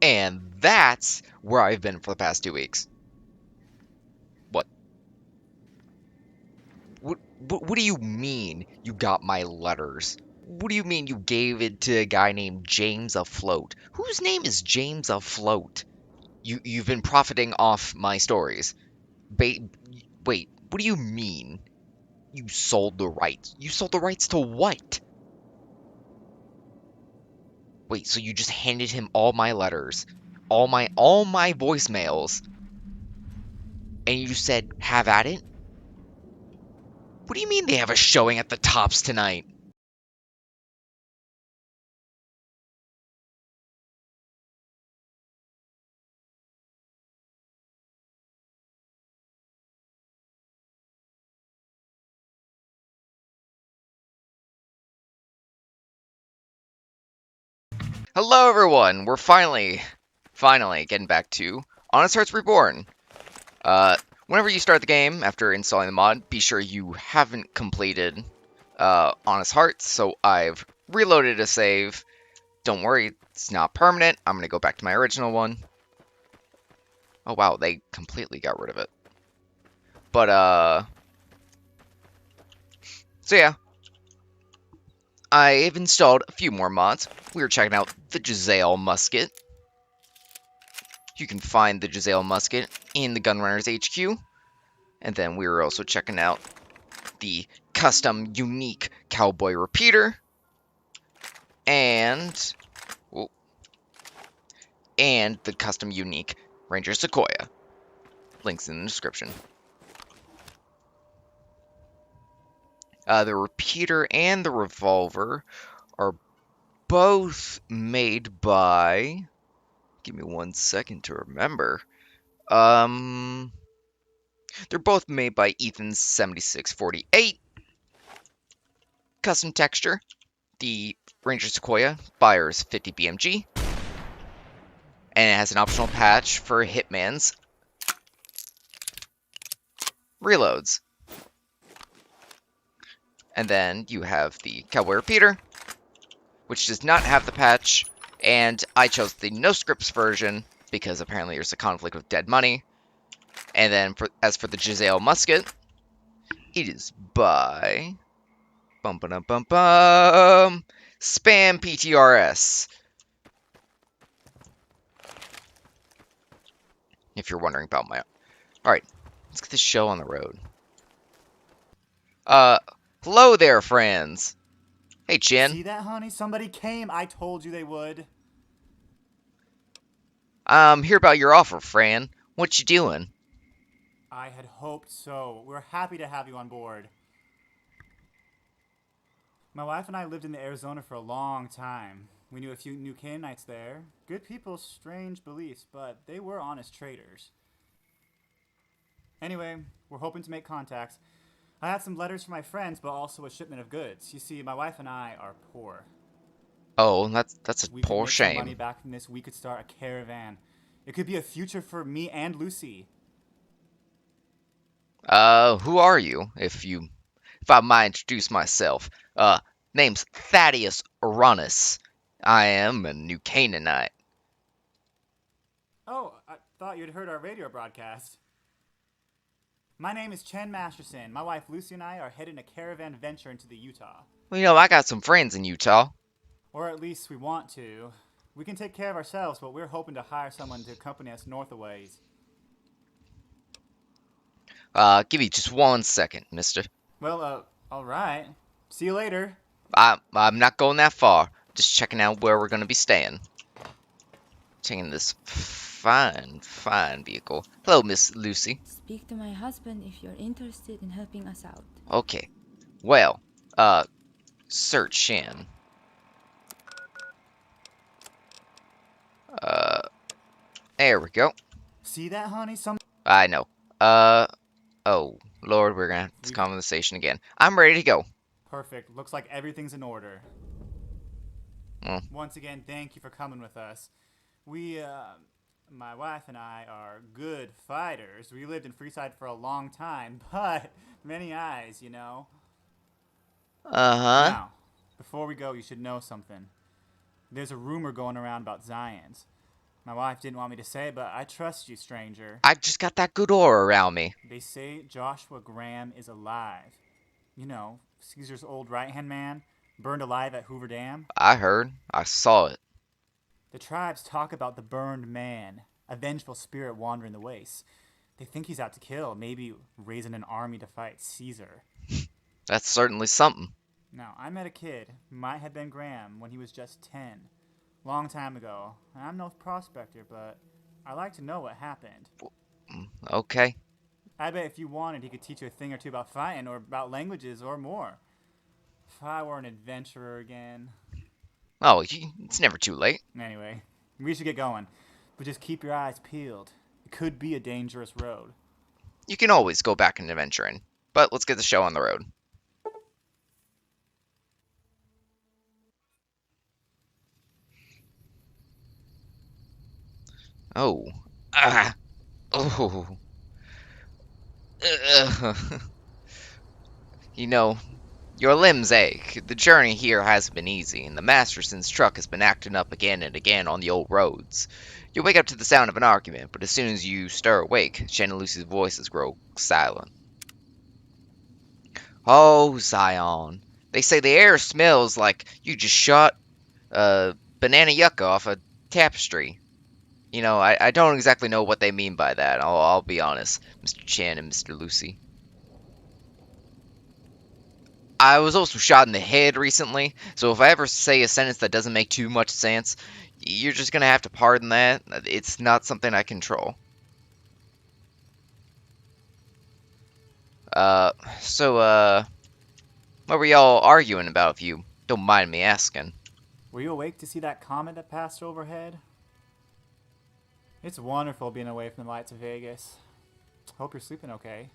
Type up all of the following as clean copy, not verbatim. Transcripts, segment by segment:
And that's where I've been for the past 2 weeks. What? What do you mean you got my letters? What do you mean you gave it to a guy named James Afloat? Whose name is James Afloat? You've been profiting off my stories. Wait, what do you mean? You sold the rights. You sold the rights to what? Wait, so you just handed him all my letters, all my voicemails, and you just said, "Have at it"? What do you mean they have a showing at the Tops tonight? Hello everyone. We're finally getting back to Honest Hearts Reborn. Whenever you start the game after installing the mod, be sure you haven't completed Honest Hearts, so I've reloaded a save. Don't worry, it's not permanent. I'm gonna go back to my original one. Oh wow, they completely got rid of it. But so yeah, I've installed a few more mods. We were checking out the Jezail Musket. You can find the Jezail Musket in the Gunrunners HQ. And then we were also checking out the custom unique Cowboy repeater. And the custom unique Ranger Séquoia. Links in the description. The repeater and the revolver are both made by... Give me 1 second to remember. They're both made by Ethan's 7648. Custom texture. The Ranger Séquoia fires 50 BMG. And it has an optional patch for Hitman's reloads. And then you have the Cowboy repeater, which does not have the patch, and I chose the no scripts version because apparently there's a conflict with dead money. And then as for the Jezail Musket, it is by Spam PTRS. If you're wondering about my... Alright, let's get this show on the road. Hello there, friends. Hey, Chin. See that, honey? Somebody came. I told you they would. Hear about your offer, Fran. What you doing? I had hoped so. We're happy to have you on board. My wife and I lived in Arizona for a long time. We knew a few new Canaanites there. Good people, strange beliefs, but they were honest traders. Anyway, we're hoping to make contacts. I had some letters for my friends, but also a shipment of goods. You see, my wife and I are poor. Oh, that's a We could poor make some money shame. back from this. We could start a caravan. It could be a future for me and Lucy. Who are you? If I might introduce myself. Name's Thaddeus Uranus. I am a new Canaanite. Oh, I thought you'd heard our radio broadcast. My name is Chen Masterson. My wife Lucy and I are heading a caravan venture into the Utah. Well, I got some friends in Utah. Or at least we want to. We can take care of ourselves, but we're hoping to hire someone to accompany us north a ways. Give me just 1 second, mister. Well, alright. See you later. I'm not going that far. Just checking out where we're gonna be staying. Taking this fine vehicle. Hello, Miss Lucy. Speak to my husband if you're interested in helping us out. Okay. Well, Sir Chin. There we go. See that, honey? I know. Oh, Lord, we're gonna have this conversation again. I'm ready to go. Perfect. Looks like everything's in order. Once again, thank you for coming with us. My wife and I are good fighters. We lived in Freeside for a long time, but many eyes, you know. Uh-huh. Now, before we go, you should know something. There's a rumor going around about Zions. My wife didn't want me to say, but I trust you, stranger. I just got that good aura around me. They say Joshua Graham is alive. You know, Caesar's old right-hand man, burned alive at Hoover Dam. I heard. I saw it. The tribes talk about the burned man, a vengeful spirit wandering the wastes. They think he's out to kill, maybe raising an army to fight Caesar. That's certainly something. Now, I met a kid, might have been Graham, when he was just 10. Long time ago. I'm no prospector, but I like to know what happened. Okay. I bet if you wanted, he could teach you a thing or two about fighting, or about languages, or more. If I were an adventurer again. Oh, it's never too late. Anyway, we should get going. But just keep your eyes peeled. It could be a dangerous road. You can always go back and adventuring. But let's get the show on the road. Oh. Ah. Oh. You know, your limbs ache. The journey here hasn't been easy, and the Masterson's truck has been acting up again and again on the old roads. You wake up to the sound of an argument, but as soon as you stir awake, Jen and Lucy's voices grow silent. Oh, Zion. They say the air smells like you just shot banana yucca off a tapestry. You know, I don't exactly know what they mean by that, I'll be honest, Mr. Chan and Mr. Lucy. I was also shot in the head recently, so if I ever say a sentence that doesn't make too much sense, you're just gonna have to pardon that. It's not something I control. What were y'all arguing about, if you don't mind me asking? Were you awake to see that comet that passed overhead? It's wonderful being away from the lights of Vegas. Hope you're sleeping okay.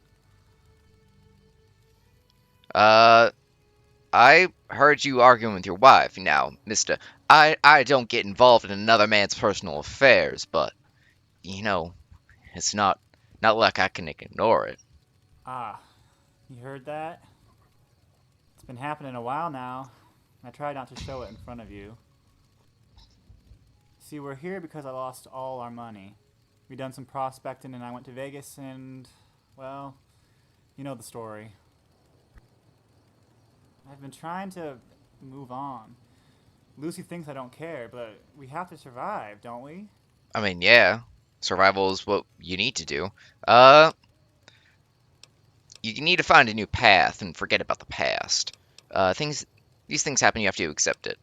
I heard you arguing with your wife. Now, mister, I don't get involved in another man's personal affairs, but, you know, it's not like I can ignore it. Ah, you heard that? It's been happening a while now. I try not to show it in front of you. See, we're here because I lost all our money. We done some prospecting and I went to Vegas and, well, you know the story. I've been trying to move on. Lucy thinks I don't care, but we have to survive, don't we? I mean, yeah, survival is what you need to do. You need to find a new path and forget about the past. These things happen, you have to accept it.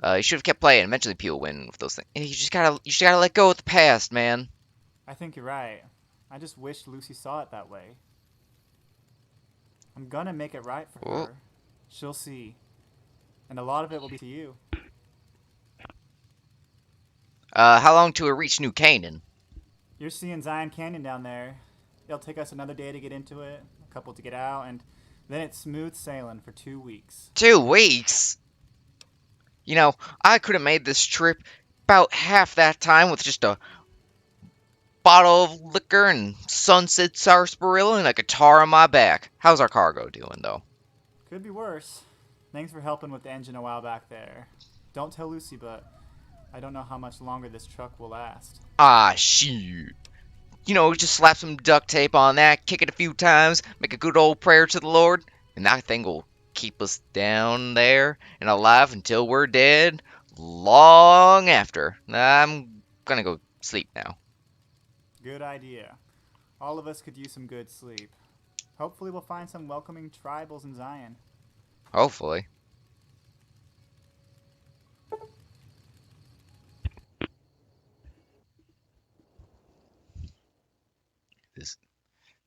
You should have kept playing. Eventually, people win with those things. You just gotta let go of the past, man. I think you're right. I just wish Lucy saw it that way. I'm gonna make it right for her. She'll see. And a lot of it will be to you. How long till we reach New Canaan? You're seeing Zion Canyon down there. It'll take us another day to get into it, a couple to get out, and then it's smooth sailing for 2 weeks. 2 weeks? You know, I could have made this trip about half that time with just a bottle of liquor and sunset sarsaparilla and a guitar on my back. How's our cargo doing, though? Could be worse. Thanks for helping with the engine a while back there. Don't tell Lucy, but I don't know how much longer this truck will last. Ah, shoot. You know, just slap some duct tape on that, kick it a few times, make a good old prayer to the Lord, and that thing will keep us down there and alive until we're dead, long after. I'm gonna go sleep now. Good idea. All of us could use some good sleep. Hopefully we'll find some welcoming tribals in Zion. Hopefully.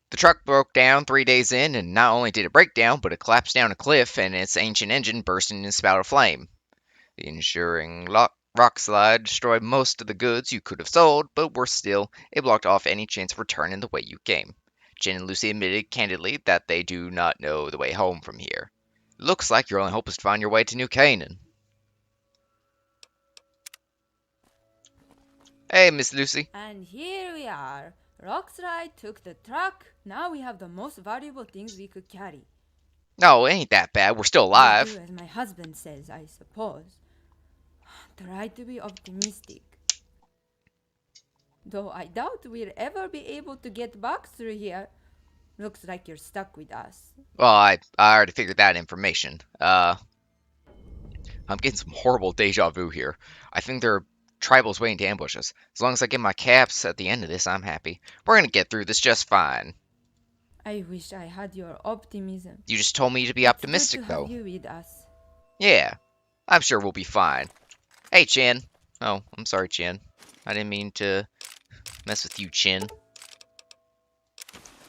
The truck broke down 3 days in, and not only did it break down, but it collapsed down a cliff and its ancient engine burst into a spout of flame. The ensuing rock slide destroyed most of the goods you could have sold, but worse still, it blocked off any chance of returning the way you came. Jen and Lucy admitted candidly that they do not know the way home from here. It looks like your only hope is to find your way to New Canaan. Hey, Miss Lucy. And here we are. Rockslide took the truck. Now we have the most valuable things we could carry. No, it ain't that bad. We're still alive. We'll do as my husband says, I suppose. Try to be optimistic. Though I doubt we'll ever be able to get back through here. Looks like you're stuck with us. Well, I already figured that information. I'm getting some horrible deja vu here. I think there are tribals waiting to ambush us. As long as I get my caps at the end of this, I'm happy. We're gonna get through this just fine. I wish I had your optimism. You just told me to be It's optimistic, good to though. have you with us. Yeah, I'm sure we'll be fine. Hey, Chin. Oh, I'm sorry, Chin. I didn't mean to mess with you, Chin.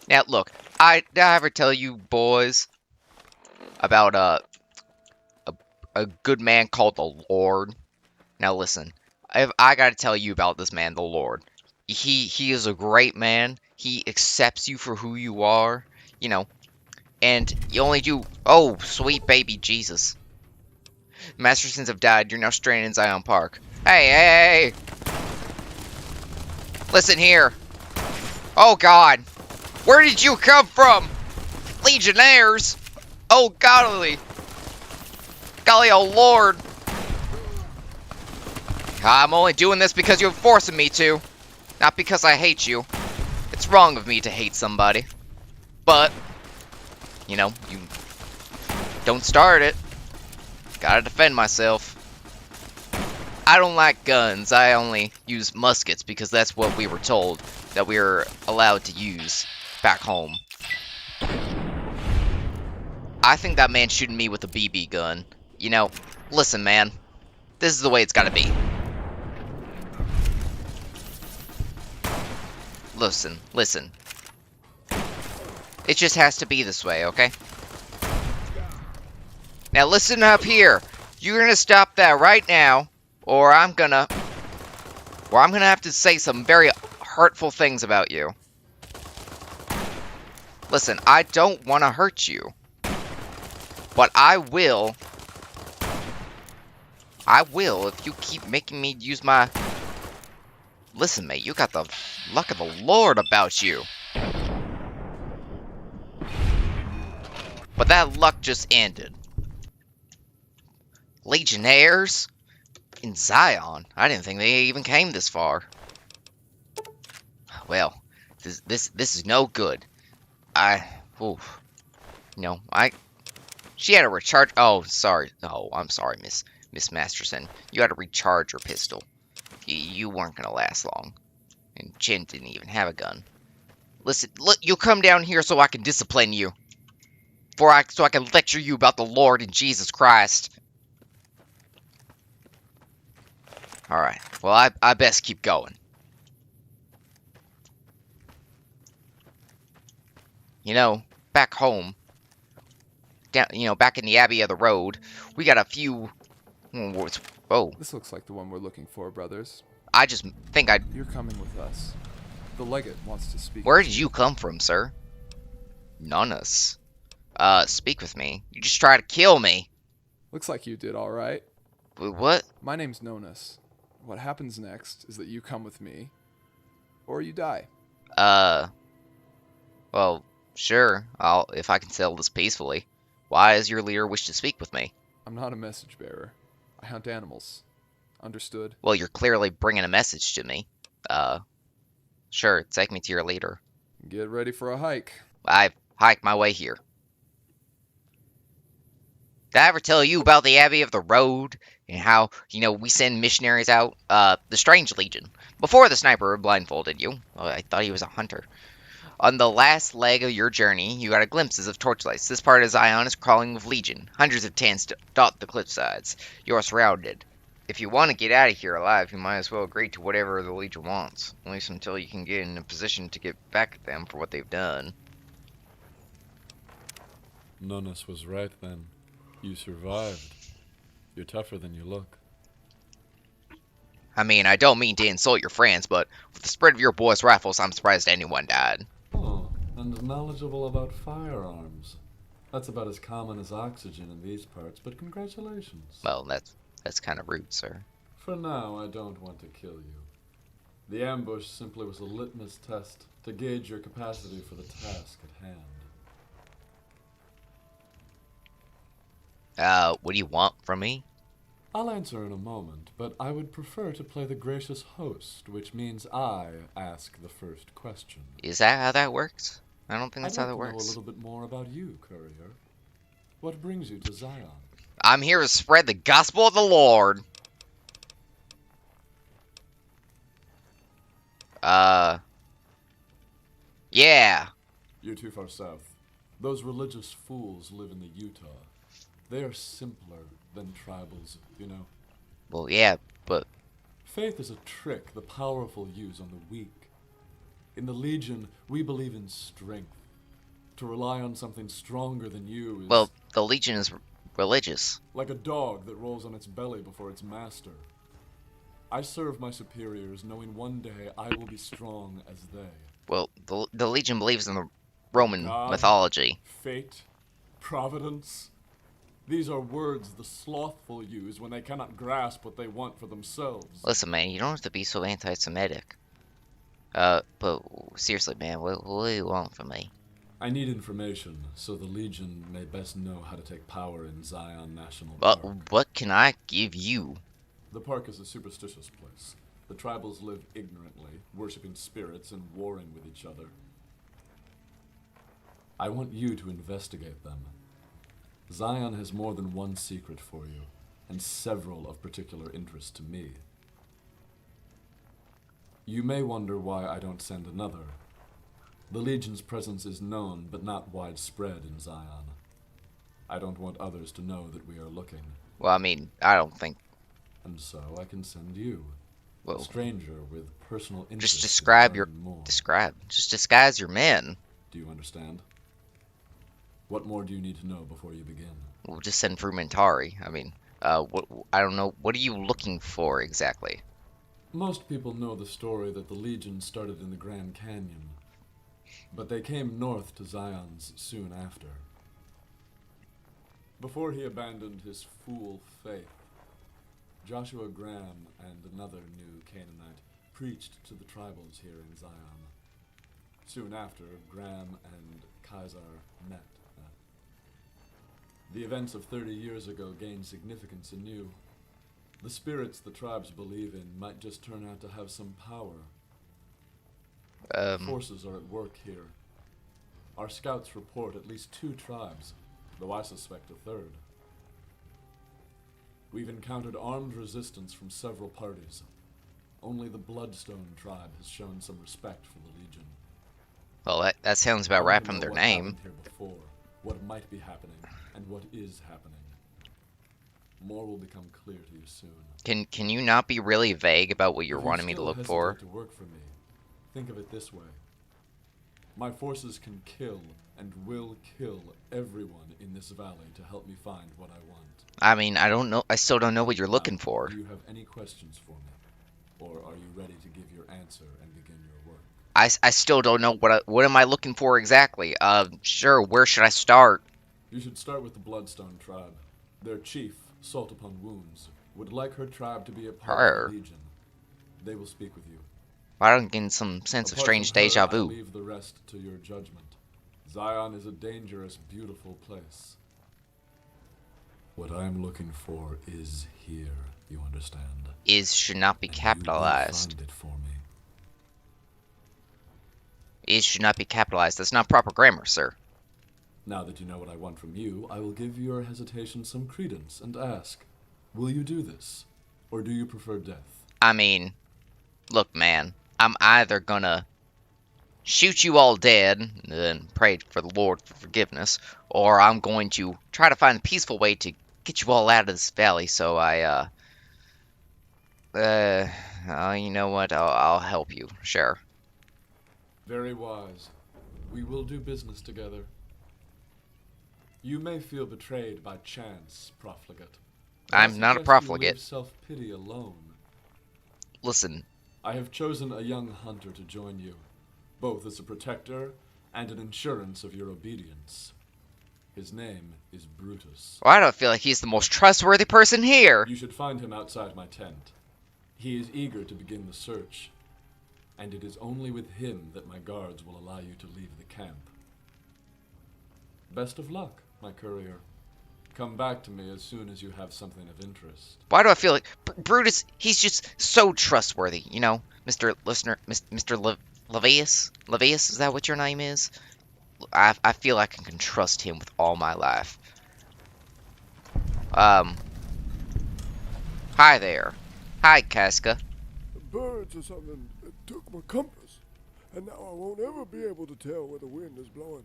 Now, look, did I ever tell you boys about a good man called the Lord? Now, listen, I gotta tell you about this man, the Lord. He is a great man. He accepts you for who you are, you know, and you only do. Oh, sweet baby Jesus. Master Sins have died. You're now stranded in Zion Park. Hey! Listen here. Oh, God. Where did you come from? Legionnaires? Oh, golly. Golly, oh, Lord. I'm only doing this because you're forcing me to. Not because I hate you. It's wrong of me to hate somebody. But, you know, you don't start it. Gotta defend myself. I don't like guns. I only use muskets because that's what we were told that we were allowed to use back home. I think that man shooting me with a BB gun. You know, listen, man. This is the way it's gotta be. Listen. It just has to be this way, okay? Now listen up here. You're gonna stop that right now, or I'm gonna have to say some very hurtful things about you. Listen, I don't want to hurt you, but I will if you keep making me use my... Listen, mate, you got the luck of the Lord about you. But that luck just ended. Legionnaires? In Zion? I didn't think they even came this far. Well, this is no good. She had to recharge. Oh, sorry. Oh, I'm sorry, Miss Masterson. You had to recharge your pistol. You weren't gonna last long. And Chin didn't even have a gun. Listen, look, you'll come down here so I can discipline you. So I can lecture you about the Lord and Jesus Christ. Alright, well, I best keep going. You know, back home, back in the Abbey of the Road, we got a few... Oh. This looks like the one we're looking for, brothers. I just think You're coming with us. The Legate wants to speak. Where did you come from, sir? Nonus. Speak with me. You just try to kill me. Looks like you did all right. What? My name's Nonus. What happens next is that you come with me, or you die. Well, sure. If I can settle this peacefully. Why does your leader wish to speak with me? I'm not a message bearer. I hunt animals. Understood? Well, you're clearly bringing a message to me. Sure, take me to your leader. Get ready for a hike. I've hiked my way here. Did I ever tell you about the Abbey of the Road? And how, we send missionaries out? The Strange Legion. Before the sniper blindfolded you. Well, I thought he was a hunter. On the last leg of your journey, you got a glimpses of torchlights. This part of Zion is crawling with Legion. Hundreds of tents dot the cliffsides. You are surrounded. If you want to get out of here alive, you might as well agree to whatever the Legion wants. At least until you can get in a position to get back at them for what they've done. Nonus was right then. You survived. You're tougher than you look. I mean, I don't mean to insult your friends, but with the spread of your boys' rifles, I'm surprised anyone died. Oh, and knowledgeable about firearms. That's about as common as oxygen in these parts, but congratulations. Well, that's kind of rude, sir. For now, I don't want to kill you. The ambush simply was a litmus test to gauge your capacity for the task at hand. What do you want from me? I'll answer in a moment, but I would prefer to play the gracious host, which means I ask the first question. Is that how that works? I don't think I'd that's how like that to know a works. little bit more about you, courier. What brings you to Zion? I'm here to spread the gospel of the Lord. Yeah. You're too far south. Those religious fools live in the Utah. They are simpler than tribals, you know. Well, yeah, but Faith is a trick the powerful use on the weak. In the Legion, we believe in strength. To rely on something stronger than you is well, the Legion is religious. like a dog that rolls on its belly before its master. I serve my superiors knowing one day I will be strong as they. Well, the Legion believes in the Roman God, mythology. fate, providence. These are words the slothful use when they cannot grasp what they want for themselves. Listen, man, you don't have to be so anti-Semitic. But seriously, man, what do you want from me? I need information so the Legion may best know how to take power in Zion National But Park. what can I give you? The park is a superstitious place. The tribals live ignorantly, worshipping spirits and warring with each other. I want you to investigate them. Zion has more than one secret for you, and several of particular interest to me. You may wonder why I don't send another. The Legion's presence is known, but not widespread in Zion. I don't want others to know that we are looking, Well, I mean, I don't think. and so I can send you, a Well, stranger with personal interest. just in describe your learning more. Just disguise your men. Do you understand? What more do you need to know before you begin? We'll just send Frumentari. I mean, I don't know. What are you looking for exactly? Most people know the story that the Legion started in the Grand Canyon, but they came north to Zion's soon after. Before he abandoned his fool faith, Joshua Graham and another new Canaanite preached to the tribals here in Zion. Soon after, Graham and Kaiser met. The events of 30 years ago gained significance anew. The spirits the tribes believe in might just turn out to have some power. Forces are at work here. Our scouts report at least 2 tribes, though I suspect a third. We've encountered armed resistance from several parties. Only the Bloodstone tribe has shown some respect for the Legion. Well, that sounds I about want right to from know their what name. happened here before, what might be happening, and what is happening. More will become clear to you soon. Can you not be really vague about what you're If you wanting me to still look for? hesitate to work for me, think of it this way. My forces can kill and will kill everyone in this valley to help me find what I want. I mean, I don't know. I still don't know what you're Now, looking for. Do you have any questions for me? Or are you ready to give your answer and begin your work? I still don't know what am I looking for exactly. Sure. Where should I start? You should start with the Bloodstone tribe. Their chief, Salt Upon Wounds, would like her tribe to be a part Her? of the Legion. They will speak with you. I don't get some sense of Apart strange from her, deja I vu. leave the rest to your judgment. Zion is a dangerous, beautiful place. What I'm looking for is here, you understand? Is should not be And you will capitalized. find it for me. Is should not be capitalized. That's not proper grammar, sir. Now that you know what I want from you, I will give your hesitation some credence and ask, will you do this? Or do you prefer death? I mean, look, man. I'm either gonna shoot you all dead, and then pray for the Lord for forgiveness, or I'm going to try to find a peaceful way to get you all out of this valley. So you know what? I'll help you. Sure. Very wise. We will do business together. You may feel betrayed by chance, profligate. but I I'm not a suggest you profligate. leave self-pity alone. Listen, I have chosen a young hunter to join you, both as a protector and an insurance of your obedience. His name is Brutus. why do I feel like he's the most trustworthy person here? You should find him outside my tent. He is eager to begin the search, and it is only with him that my guards will allow you to leave the camp. Best of luck, my courier. Come back to me as soon as you have something of interest. Why do I feel like Brutus? He's just so trustworthy, you know, Mr. Listener, Mr. Levius. Levius, is that what your name is? I feel like I can trust him with all my life. Hi there. Hi, Casca. The birds or something took my compass, and now I won't ever be able to tell where the wind is blowing.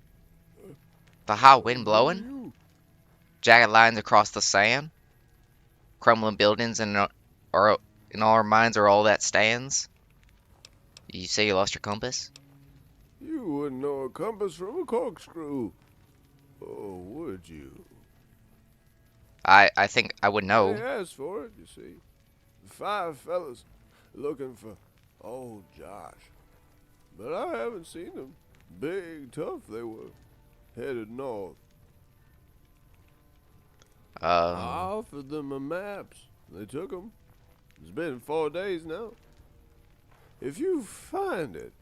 The high wind Who are blowing? you? Jagged lines across the sand? Crumbling buildings and in all our minds are all that stands? You say you lost your compass? You wouldn't know a compass from a corkscrew. Oh, would you? I think I would know. They asked for it, you see. 5 fellas looking for old Josh. But I haven't seen them. Big, tough they were. Headed north. I offered them my maps. They took them. It's been 4 days now. If you find it,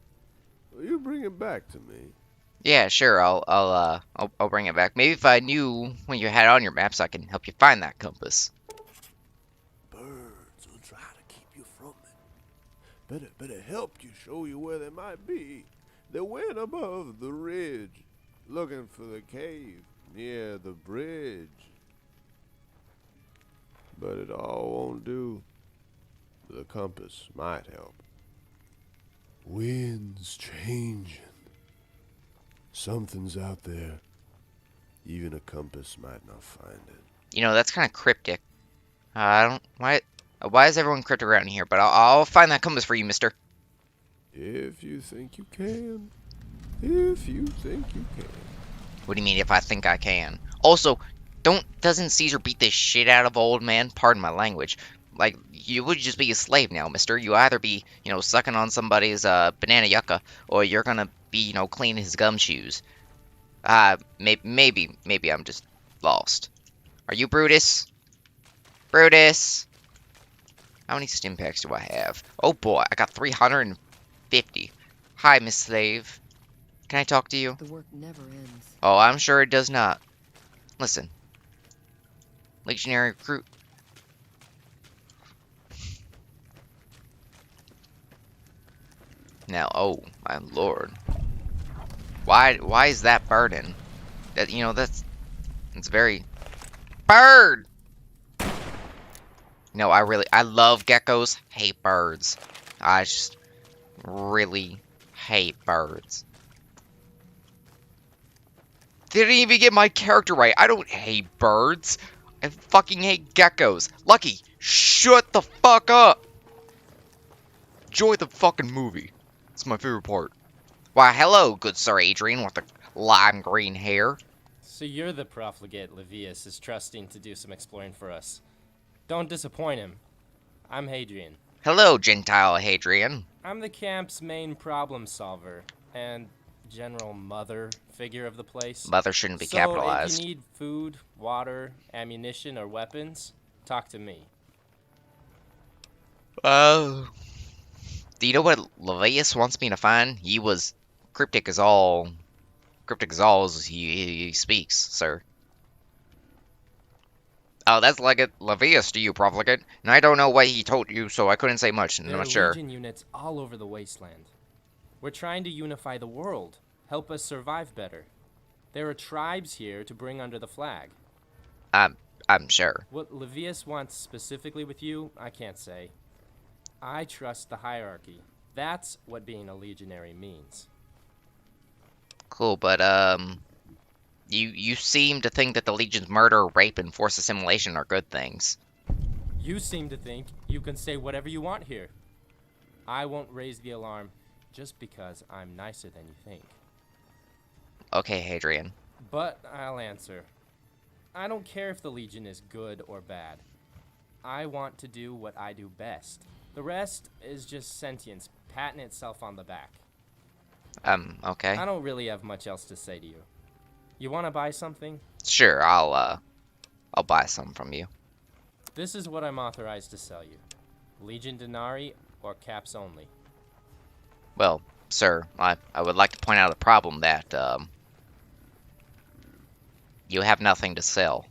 will you bring it back to me? Yeah, sure. I'll bring it back. Maybe if I knew when you had it on your maps, I can help you find that compass. Birds will try to keep you from it. Better help you show you where they might be. They went above the ridge, looking for the cave near the bridge. But it all won't do. The compass might help. Wind's changing. Something's out there. Even a compass might not find it. You know, that's kind of cryptic. I don't... Why is everyone cryptic around here? But I'll find that compass for you, mister. If you think you can. If you think you can. What do you mean, if I think I can? Also, doesn't Caesar beat the shit out of old man? Pardon my language. Like, you would just be a slave now, mister. You either be, you know, sucking on somebody's banana yucca, or you're gonna be, you know, cleaning his gumshoes. Maybe I'm just lost. Are you Brutus? Brutus! How many stim packs do I have? Oh boy, I got 350. Hi, Miss Slave. Can I talk to you? The work never ends. Oh, I'm sure it does not. Listen. Legionary recruit. Now, oh, my lord. Why is that burden? That, you know, it's very... Bird! No, I love geckos, hate birds. I just really hate birds. They didn't even get my character right. I don't hate birds. I fucking hate geckos. Lucky, shut the fuck up. Enjoy the fucking movie. It's my favorite part. Why, hello, good Sir Adrian with the lime green hair. So you're the profligate Levius is trusting to do some exploring for us. Don't disappoint him. I'm Hadrian. Hello, Gentile Hadrian. I'm the camp's main problem solver and general mother figure of the place. Mother shouldn't be So capitalized. if you need food, water, ammunition, or weapons, talk to me. Do you know what Levius wants me to find? He was cryptic as all as he speaks, sir. Oh, that's Legate Levius to you, profligate. And I don't know what he told you, so I couldn't say much, and I'm There are not sure. Legion units all over the wasteland. We're trying to unify the world, help us survive better. There are tribes here to bring under the flag. I'm sure. What Levius wants specifically with you, I can't say. I trust the hierarchy. That's what being a legionary means. Cool, but you seem to think that the Legion's murder, rape, and forced assimilation are good things. You seem to think you can say whatever you want here. I won't raise the alarm just because I'm nicer than you think. Okay, Hadrian. But I'll answer. I don't care if the Legion is good or bad. I want to do what I do best. The rest is just sentience patting itself on the back. Okay. I don't really have much else to say to you. You want to buy something? Sure, I'll buy some from you. This is what I'm authorized to sell you. Legion denarii or caps only. Well, sir, I would like to point out a problem that, you have nothing to sell.